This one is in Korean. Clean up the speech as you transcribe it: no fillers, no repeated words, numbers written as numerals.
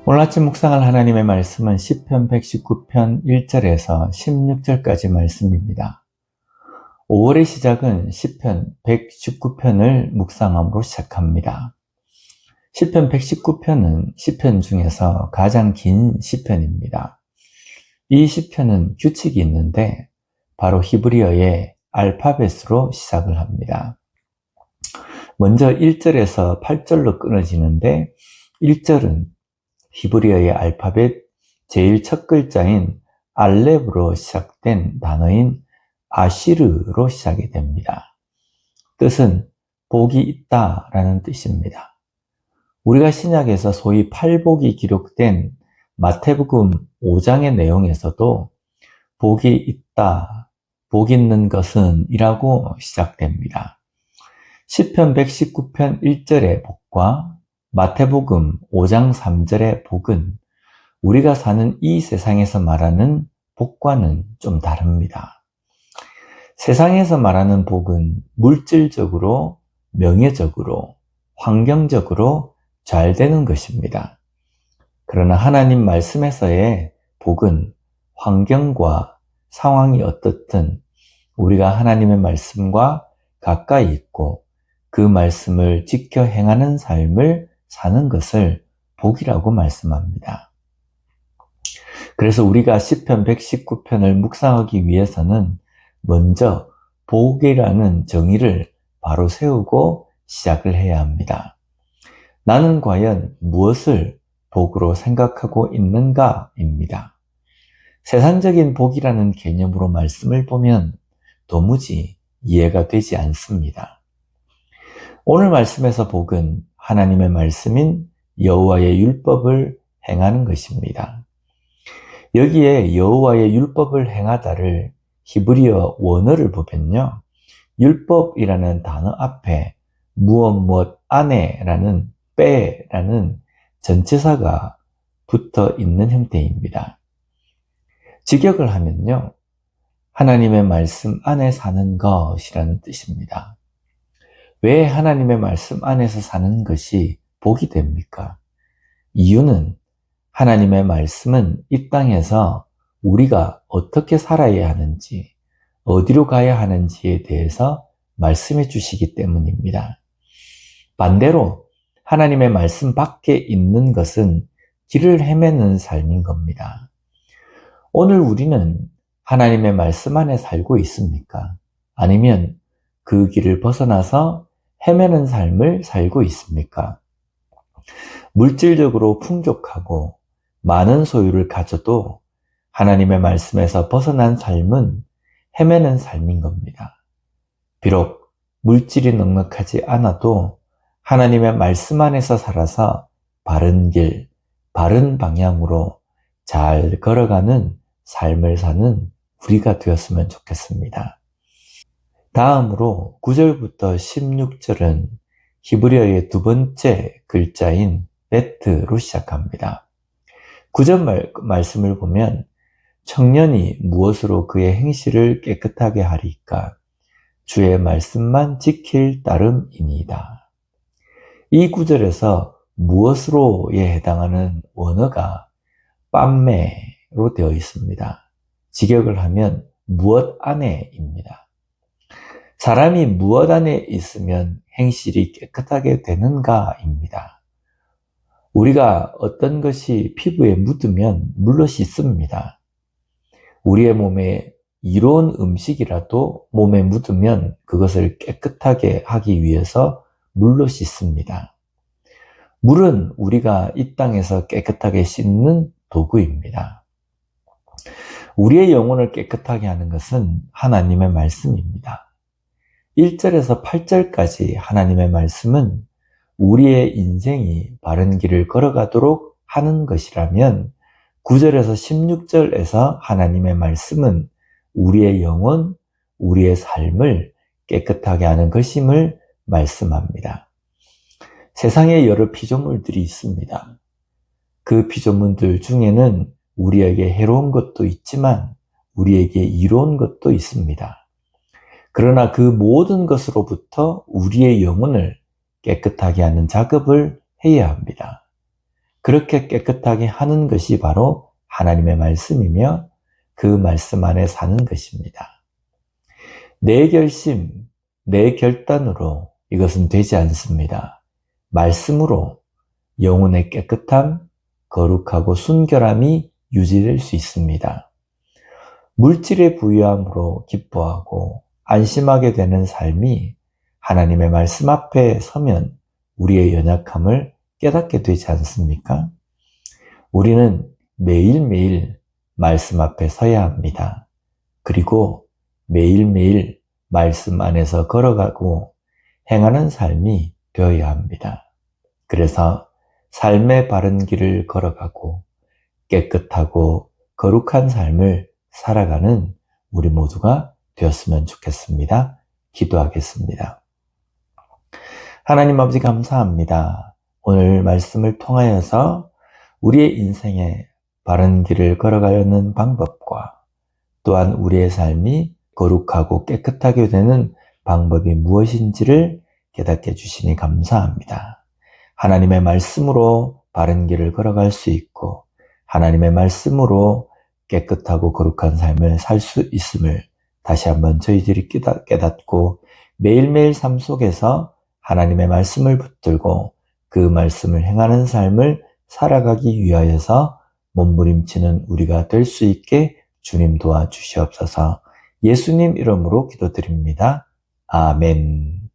오늘 아침 묵상할 하나님의 말씀은 시편 119편 1절에서 16절까지 말씀입니다. 5월의 시작은 시편 119편을 묵상함으로 시작합니다. 시편 119편은 시편 중에서 가장 긴 시편입니다. 이 시편은 규칙이 있는데 바로 히브리어의 알파벳으로 시작을 합니다. 먼저 1절에서 8절로 끊어지는데 1절은 히브리어의 알파벳 제일 첫 글자인 알렙으로 시작된 단어인 아시르로 시작이 됩니다. 뜻은 복이 있다라는 뜻입니다. 우리가 신약에서 소위 팔복이 기록된 마태복음 5장의 내용에서도 복이 있다, 복 있는 것은 이라고 시작됩니다. 시편 119편 1절의 복과 마태복음 5장 3절의 복은 우리가 사는 이 세상에서 말하는 복과는 좀 다릅니다. 세상에서 말하는 복은 물질적으로, 명예적으로, 환경적으로 잘 되는 것입니다. 그러나 하나님 말씀에서의 복은 환경과 상황이 어떻든 우리가 하나님의 말씀과 가까이 있고 그 말씀을 지켜 행하는 삶을 사는 것을 복이라고 말씀합니다. 그래서 우리가 시편 119편을 묵상하기 위해서는 먼저 복이라는 정의를 바로 세우고 시작을 해야 합니다. 나는 과연 무엇을 복으로 생각하고 있는가입니다. 세상적인 복이라는 개념으로 말씀을 보면 도무지 이해가 되지 않습니다. 오늘 말씀에서 복은 하나님의 말씀인 여호와의 율법을 행하는 것입니다. 여기에 여호와의 율법을 행하다를 히브리어 원어를 보면요. 율법이라는 단어 앞에 무엇 안에라는 빼라는 전치사가 붙어 있는 형태입니다. 직역을 하면요. 하나님의 말씀 안에 사는 것이라는 뜻입니다. 왜 하나님의 말씀 안에서 사는 것이 복이 됩니까? 이유는 하나님의 말씀은 이 땅에서 우리가 어떻게 살아야 하는지, 어디로 가야 하는지에 대해서 말씀해 주시기 때문입니다. 반대로 하나님의 말씀 밖에 있는 것은 길을 헤매는 삶인 겁니다. 오늘 우리는 하나님의 말씀 안에 살고 있습니까? 아니면 그 길을 벗어나서 헤매는 삶을 살고 있습니까? 물질적으로 풍족하고 많은 소유를 가져도 하나님의 말씀에서 벗어난 삶은 헤매는 삶인 겁니다. 비록 물질이 넉넉하지 않아도 하나님의 말씀 안에서 살아서 바른 길, 바른 방향으로 잘 걸어가는 삶을 사는 우리가 되었으면 좋겠습니다. 다음으로 9절부터 16절은 히브리어의 두 번째 글자인 베트로 시작합니다. 9절 말씀을 보면 청년이 무엇으로 그의 행실을 깨끗하게 하리까? 주의 말씀만 지킬 따름이니이다. 이 9절에서 무엇으로에 해당하는 원어가 빰매로 되어 있습니다. 직역을 하면 무엇 안에입니다. 사람이 무엇 안에 있으면 행실이 깨끗하게 되는가입니다. 우리가 어떤 것이 피부에 묻으면 물로 씻습니다. 우리의 몸에 이로운 음식이라도 몸에 묻으면 그것을 깨끗하게 하기 위해서 물로 씻습니다. 물은 우리가 이 땅에서 깨끗하게 씻는 도구입니다. 우리의 영혼을 깨끗하게 하는 것은 하나님의 말씀입니다. 1절에서 8절까지 하나님의 말씀은 우리의 인생이 바른 길을 걸어가도록 하는 것이라면 9절에서 16절에서 하나님의 말씀은 우리의 영혼, 우리의 삶을 깨끗하게 하는 것임을 말씀합니다. 세상에 여러 피조물들이 있습니다. 그 피조물들 중에는 우리에게 해로운 것도 있지만 우리에게 이로운 것도 있습니다. 그러나 그 모든 것으로부터 우리의 영혼을 깨끗하게 하는 작업을 해야 합니다. 그렇게 깨끗하게 하는 것이 바로 하나님의 말씀이며 그 말씀 안에 사는 것입니다. 내 결심, 내 결단으로 이것은 되지 않습니다. 말씀으로 영혼의 깨끗함, 거룩하고 순결함이 유지될 수 있습니다. 물질의 부유함으로 기뻐하고 안심하게 되는 삶이 하나님의 말씀 앞에 서면 우리의 연약함을 깨닫게 되지 않습니까? 우리는 매일매일 말씀 앞에 서야 합니다. 그리고 매일매일 말씀 안에서 걸어가고 행하는 삶이 되어야 합니다. 그래서 삶의 바른 길을 걸어가고 깨끗하고 거룩한 삶을 살아가는 우리 모두가 되었으면 좋겠습니다. 기도하겠습니다. 하나님 아버지 감사합니다. 오늘 말씀을 통하여서 우리의 인생에 바른 길을 걸어가려는 방법과 또한 우리의 삶이 거룩하고 깨끗하게 되는 방법이 무엇인지를 깨닫게 해주시니 감사합니다. 하나님의 말씀으로 바른 길을 걸어갈 수 있고 하나님의 말씀으로 깨끗하고 거룩한 삶을 살 수 있음을 다시 한번 저희들이 깨닫고 매일매일 삶 속에서 하나님의 말씀을 붙들고 그 말씀을 행하는 삶을 살아가기 위하여서 몸부림치는 우리가 될 수 있게 주님 도와주시옵소서. 예수님 이름으로 기도드립니다. 아멘.